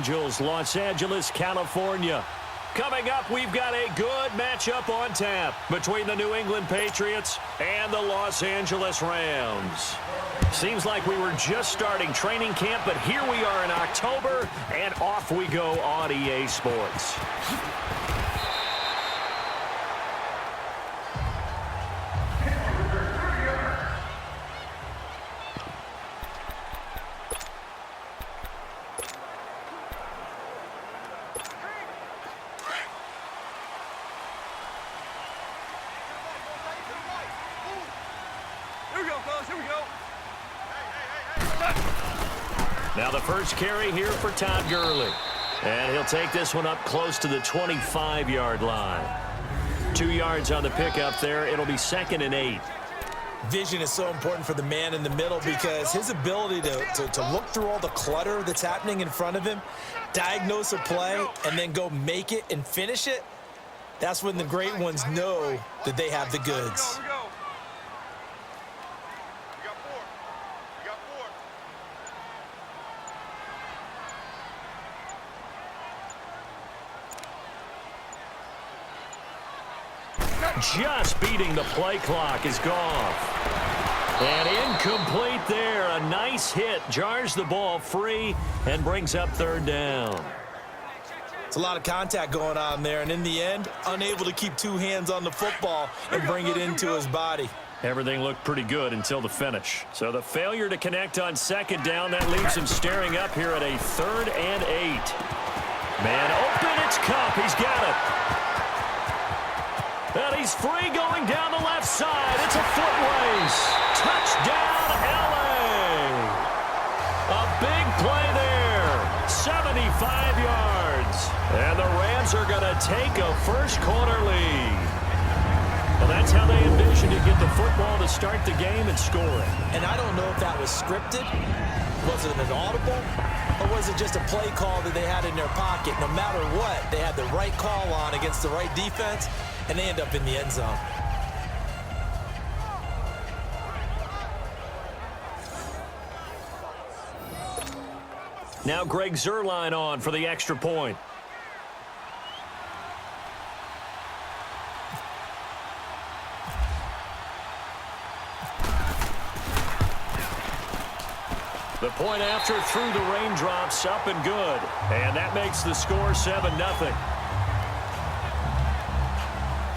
Angels, Los Angeles, California. Coming up, we've got a good matchup on tap between the New England Patriots and the Los Angeles Rams. Seems like we were just starting training camp, but here we are in October, and off we go on EA Sports. Now the first carry here for Todd Gurley. And he'll take this one up close to the 25-yard line. 2 yards on the pickup there. It'll be 2nd and 8. Vision is so important for the man in the middle because his ability to look through all the clutter that's happening in front of him, diagnose a play, and then go make it and finish it, that's when the great ones know that they have the goods. Just beating the play clock is Goff. And incomplete there. A nice hit. Jars the ball free and brings up 3rd down. It's a lot of contact going on there, and in the end, unable to keep 2 hands on the football and bring it into his body. Everything looked pretty good until the finish. So the failure to connect on 2nd down, that leaves him staring up here at a 3rd and 8. Man open, it's Cup. He's got it. And he's free going down the left side. It's a foot race. Touchdown, L.A. A big play there. 75 yards. And the Rams are going to take a first-quarter lead. Well, that's how they envisioned to get the football to start the game and score it. And I don't know if that was scripted. Was it an audible? Or was it just a play call that they had in their pocket? No matter what, they had the right call on against the right defense, and they end up in the end zone. Now Greg Zuerlein on for the extra point. The point after through the raindrops, up and good. And that makes the score 7-0.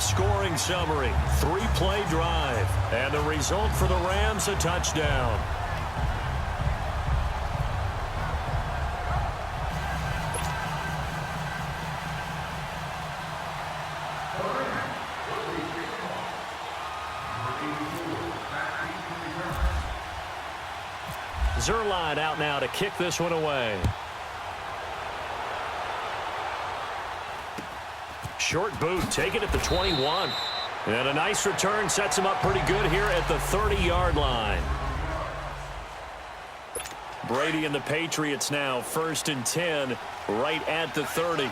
Scoring summary, 3-play drive. And the result for the Rams, a touchdown. Zuerlein out now to kick this one away. Short boot taken at the 21. And a nice return sets him up pretty good here at the 30-yard line. Brady and the Patriots now 1st and 10 right at the 30.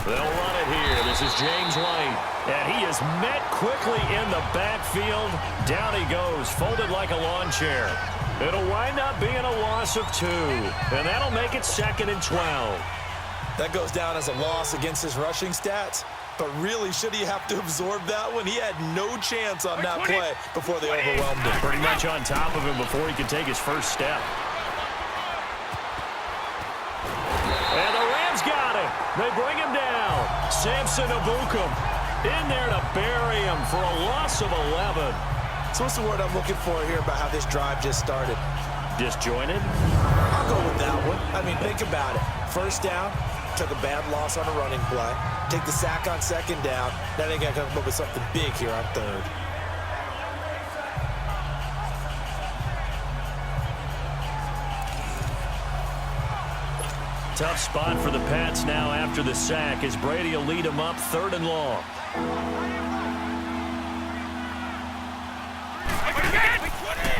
They'll run it here. This is James White. And he is met quickly in the backfield. Down he goes, folded like a lawn chair. It'll wind up being a loss of 2. And that'll make it 2nd and 12. That goes down as a loss against his rushing stats. But really, should he have to absorb that one? He had no chance on that play before they overwhelmed him. Pretty much on top of him before he could take his first step. And the Rams got him. They bring him down. Samson Ebukam in there to bury him for a loss of 11. So what's the word I'm looking for here about how this drive just started? Disjointed? I'll go with that one. I mean, think about it. First down, took a bad loss on a running play. Take the sack on 2nd down. Now they got to come up with something big here on 3rd. Tough spot for the Pats now after the sack as Brady will lead them up 3rd and long.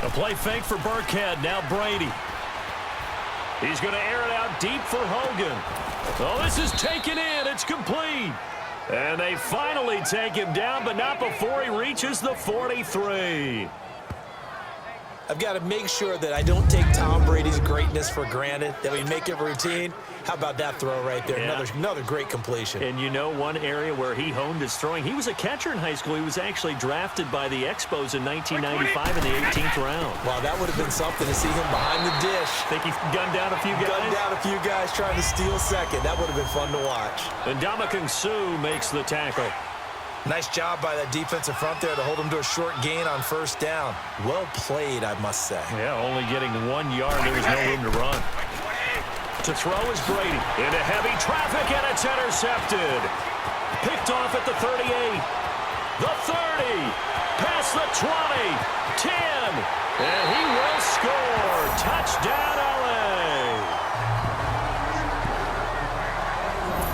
A play fake for Burkhead. Now Brady. He's going to air it out deep for Hogan. Oh, this is taken in. It's complete. And they finally take him down, but not before he reaches the 43. I've got to make sure that I don't take Tom Brady's greatness for granted, that we make it routine. How about that throw right there? Yeah. Another great completion. And you know one area where he honed his throwing? He was a catcher in high school. He was actually drafted by the Expos in 1995 in the 18th round. Wow, that would have been something to see him behind the dish. Think he gunned down a few guys? Gunned down a few guys trying to steal second. That would have been fun to watch. And Ndamukong Suh makes the tackle. Nice job by that defensive front there to hold him to a short gain on first down. Well played, I must say. Yeah, only getting 1 yard. There was no room to run. To throw is Brady. Into heavy traffic, and it's intercepted. Picked off at the 38. The 30. Past the 20. 10. And he will score. Touchdown, LA.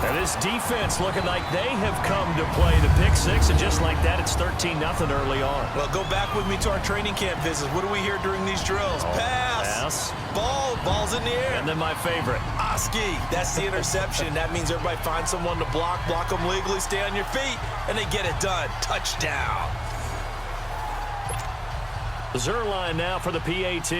And this defense looking like they have come to play the pick six, and just like that, it's 13-0 early on. Well, go back with me to our training camp visits. What do we hear during these drills? Pass. Ball's in the air. And then my favorite. Oski, that's the interception. That means everybody finds someone to block them legally, stay on your feet, and they get it done. Touchdown. Zerline now for the PAT.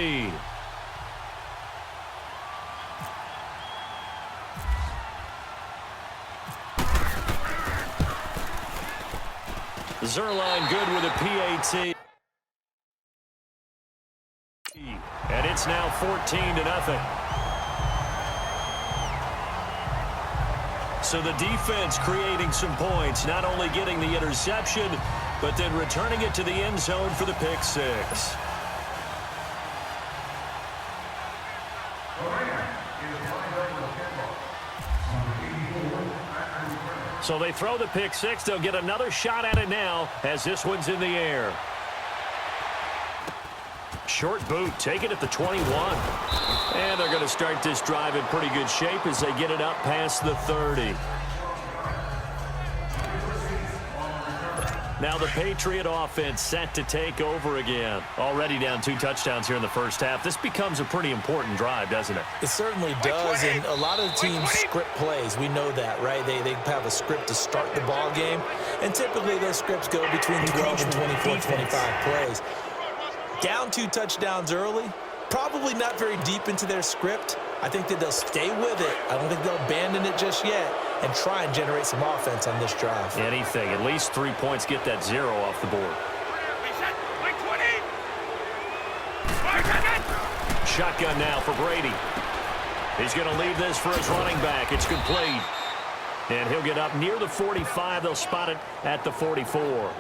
Zerline good with a PAT. And it's now 14-0. So the defense creating some points, not only getting the interception, but then returning it to the end zone for the pick six. So they throw the pick six. They'll get another shot at it now as this one's in the air. Short boot, take it at the 21. And they're going to start this drive in pretty good shape as they get it up past the 30. Now the Patriot offense set to take over again. Already down 2 touchdowns here in the first half. This becomes a pretty important drive, doesn't it? It certainly does, and a lot of the teams script plays. We know that, right? They have a script to start the ball game, and typically those scripts go between 12 and 24, 25 plays. Down 2 touchdowns early, probably not very deep into their script. I think that they'll stay with it. I don't think they'll abandon it just yet and try and generate some offense on this drive. Anything. At least 3 points, get that 0 off the board. Shotgun now for Brady. He's going to leave this for his running back. It's complete. And he'll get up near the 45. They'll spot it at the 44.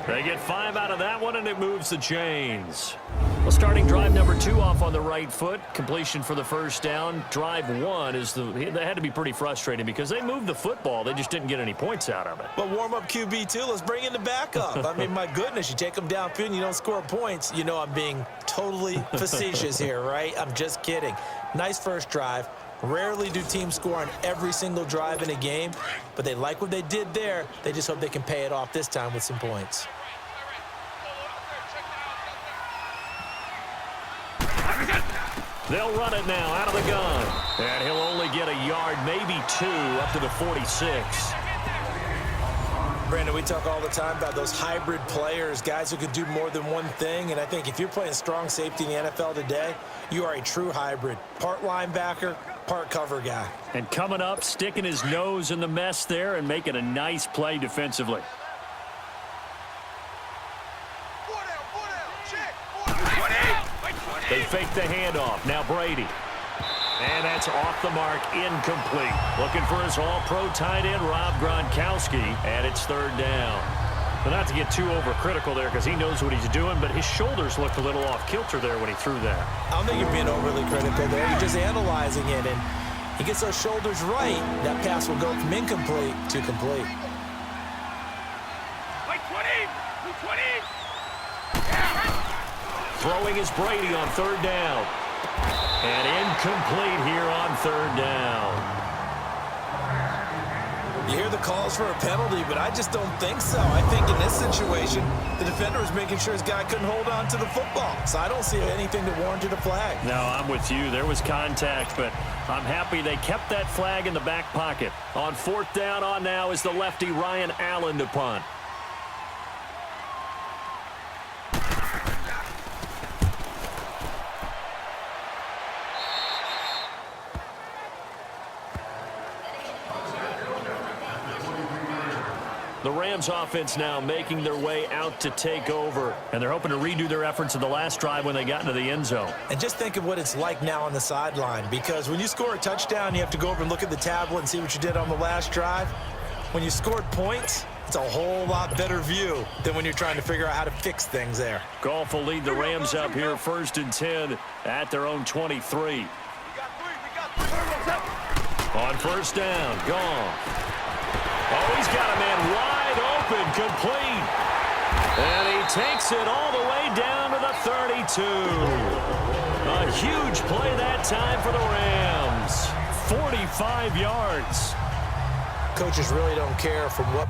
They get 5 out of that one, and it moves the chains. Well, starting drive number 2 off on the right foot. Completion for the first down. Drive 1 they had to be pretty frustrating because they moved the football. They just didn't get any points out of it. But warm-up QB, too. Let's bring in the backup. I mean, my goodness, you take them downfield and you don't score points. You know I'm being totally facetious here, right? I'm just kidding. Nice first drive. Rarely do teams score on every single drive in a game, but they like what they did there. They just hope they can pay it off this time with some points. They'll run it now out of the gun. And he'll only get a yard, maybe 2, up to the 46. Brandon, we talk all the time about those hybrid players, guys who can do more than one thing. And I think if you're playing strong safety in the NFL today, you are a true hybrid. Part linebacker, part cover guy. And coming up, sticking his nose in the mess there and making a nice play defensively. They fake the handoff. Now Brady. And that's off the mark, incomplete. Looking for his all-pro tight end, Rob Gronkowski, and it's 3rd down. But not to get too overcritical there because he knows what he's doing, but his shoulders looked a little off-kilter there when he threw that. I don't think you're being overly critical there. You're just analyzing it, and he gets those shoulders right. That pass will go from incomplete to complete. Throwing is Brady on 3rd down. And incomplete here on 3rd down. You hear the calls for a penalty, but I just don't think so. I think in this situation, the defender was making sure his guy couldn't hold on to the football. So I don't see anything that warranted a flag. No, I'm with you. There was contact, but I'm happy they kept that flag in the back pocket. On 4th down on now is the lefty Ryan Allen to punt. The Rams offense now making their way out to take over, and they're hoping to redo their efforts in the last drive when they got into the end zone. And just think of what it's like now on the sideline, because when you score a touchdown, you have to go over and look at the tablet and see what you did on the last drive. When you scored points, it's a whole lot better view than when you're trying to figure out how to fix things there. Goff will lead the Rams up here 1st and 10 at their own 23. On 1st down, Goff. Oh, he's got a man wide open, complete. And he takes it all the way down to the 32. A huge play that time for the Rams. 45 yards. Coaches really don't care from what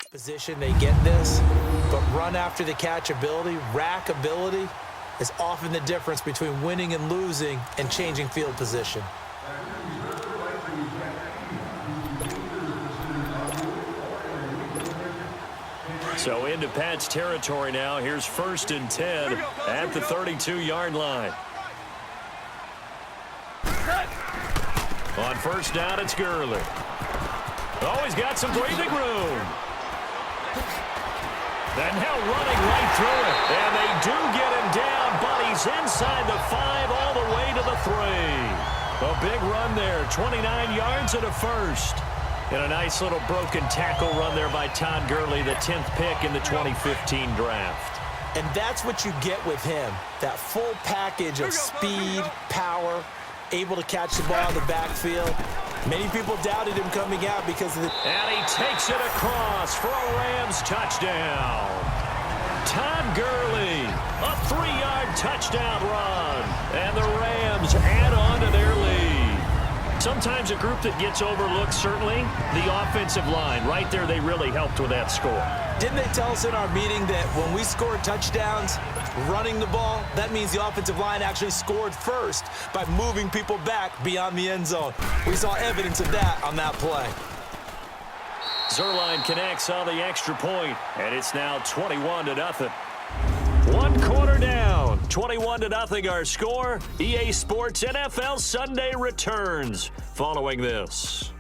position they get this, but run after the catch ability, rack ability is often the difference between winning and losing and changing field position. So into Pat's territory now. Here's 1st and 10 at the 32-yard line. On 1st down, it's Gurley. Oh, he's got some breathing room. And now running right through it. And they do get him down, but he's inside the 5 all the way to the 3. A big run there, 29 yards and a first. And a nice little broken tackle run there by Todd Gurley, the 10th pick in the 2015 draft. And that's what you get with him, that full package of speed, power, able to catch the ball in the backfield. Many people doubted him coming out because of the... And he takes it across for a Rams touchdown. Todd Gurley, a 3-yard touchdown run. And the Rams add on to their lead. Sometimes a group that gets overlooked, certainly, the offensive line. Right there, they really helped with that score. Didn't they tell us in our meeting that when we score touchdowns running the ball, that means the offensive line actually scored first by moving people back beyond the end zone? We saw evidence of that on that play. Zuerlein connects on the extra point, and it's now 21-0. 1 quarter down, 21-0 our score. EA Sports NFL Sunday returns following this.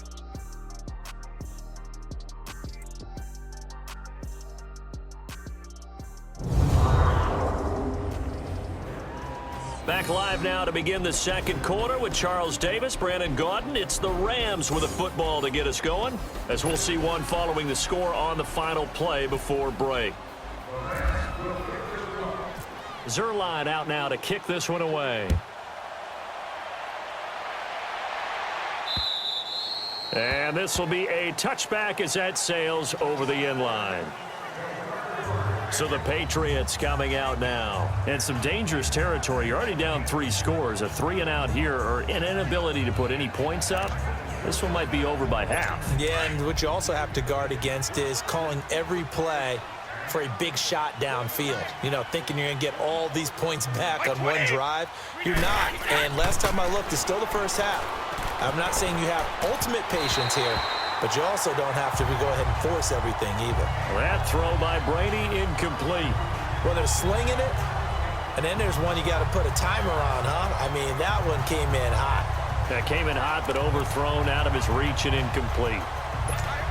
Back live now to begin the second quarter with Charles Davis, Brandon Gaudin. It's the Rams with a football to get us going, as we'll see one following the score on the final play before break. Zuerlein out now to kick this one away. And this will be a touchback as that sails over the end line. So the Patriots coming out now. And some dangerous territory. You're already down 3 scores. A 3-and-out here, or an inability to put any points up. This one might be over by half. Yeah, and what you also have to guard against is calling every play for a big shot downfield. You know, thinking you're going to get all these points back on one drive. You're not. And last time I looked, it's still the first half. I'm not saying you have ultimate patience here, but you also don't have to go ahead and force everything either. That throw by Brady incomplete. Well, they're slinging it, and then there's one you got to put a timer on, huh? I mean, that one came in hot. That came in hot, but overthrown out of his reach and incomplete.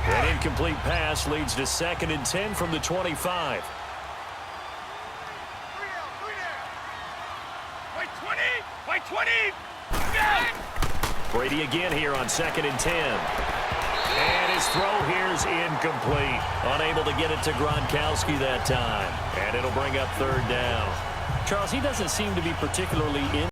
An incomplete pass leads to 2nd and 10 from the 25. Wait 20! Brady again here on 2nd and 10. And his throw here's incomplete. Unable to get it to Gronkowski that time. And it'll bring up 3rd down. Charles, he doesn't seem to be particularly in